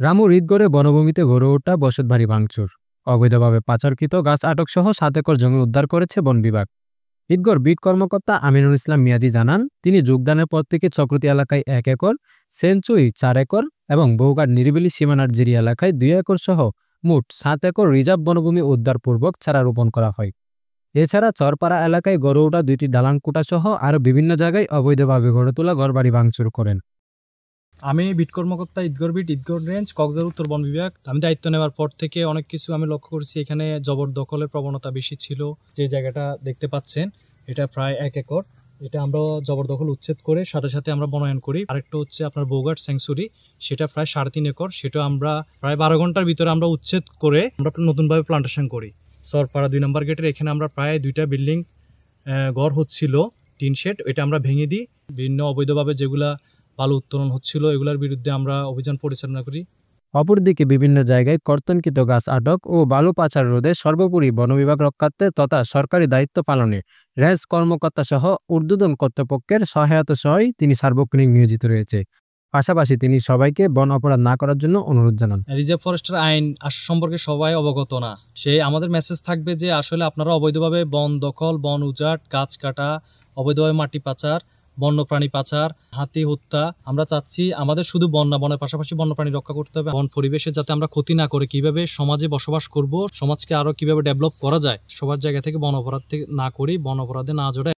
রামুর ঈদগড়ে বনভূমিতে গড়ে ওঠা বসতবাড়ি ভাঙচুর, অবৈধভাবে পাচারকৃত গাছ আটক সহ ৭ একর জমি উদ্ধার করেছে বন বিভাগ। ঈদগড় বিট কর্মকর্তা আমিনুল ইসলাম মিয়াজি জানান, তিনি যোগদানের পর থেকে চক্রতি এলাকায় ১ একর, সেঞ্চুরি ৪ একর এবং বৌগার নিরিবিলি সীমানার জিরি এলাকায় ২ একর সহ মোট ৭ একর রিজার্ভ বনভূমি উদ্ধারপূর্বক চারা রোপণ করা হয়। এছাড়া চরপাড়া এলাকায় গড়ে ওঠা ২টি দালান কোঠা সহ আরও বিভিন্ন জায়গায় অবৈধভাবে গড়ে তোলা ঘরবাড়ি ভাঙচুর করেন। আমি বিট কর্মকর্তা ঈদগড় বিট ঈদগড় রেঞ্জ কক্সবাজার উত্তর বন বিভাগ। আমি দায়িত্ব নেওয়ার পর থেকে অনেক কিছু আমি লক্ষ্য করেছি। এখানে জবরদখলের প্রবণতা বেশি ছিল। যে জায়গাটা দেখতে পাচ্ছেন এটা প্রায় ১ একর। এটা আমরা জবরদখল উচ্ছেদ করে সাথে সাথে আমরা বনায়ন করি। আরেকটা হচ্ছে আপনার বৌগাট স্যাংচুরি, সেটা প্রায় ৩.৫ একর। সেটা আমরা প্রায় ১২ ঘন্টার ভিতরে আমরা উচ্ছেদ করে আমরা নতুনভাবে প্লান্টেশন করি। সরপাড়া ২ নম্বর গেটের এখানে আমরা প্রায় ২টা বিল্ডিং ঘর হচ্ছিল, টিন শেড, এটা আমরা ভেঙে দিই। বিভিন্ন অবৈধভাবে যেগুলা বালু উত্তোলন হচ্ছিল এগুলোর বিরুদ্ধে আমরা অভিযান পরিচালনা করি। অপরদিকে বিভিন্ন জায়গায় কর্তনকৃত গাছ আটক ও বালু পাচার রোধে সর্বোপরি বন বিভাগ রক্ষার্থে তথা সরকারি দায়িত্ব পালনে রেঞ্জ কর্মকর্তা সহ ঊর্ধ্বতন কর্তৃপক্ষের সহায়তা সহই তিনি সার্বক্ষণিক নিয়োজিত রয়েছে। পাশাপাশি তিনি সবাইকে বন অপরাধ না করার জন্য অনুরোধ জানান। রিজার্ভ ফরেস্টের আইন সম্পর্কে সবাই অবগত না। সেই আমাদের মেসেজ থাকবে যে আসলে আপনারা অবৈধভাবে বন দখল, বন উজাট, গাছ কাটা, অবৈধভাবে মাটি পাচার, বন্যপ্রাণী পাচার, হাতি হত্যা, আমরা চাচ্ছি আমাদের শুধু বন না, বনের পাশাপাশি বন্যপ্রাণী রক্ষা করতে হবে। বন পরিবেশে যাতে আমরা ক্ষতি না করে কিভাবে সমাজে বসবাস করব, সমাজকে আরো কিভাবে ডেভেলপ করা যায়, সবার জায়গা থেকে বন অপরাধ থেকে না করি, বন অপরাধে না জড়াই।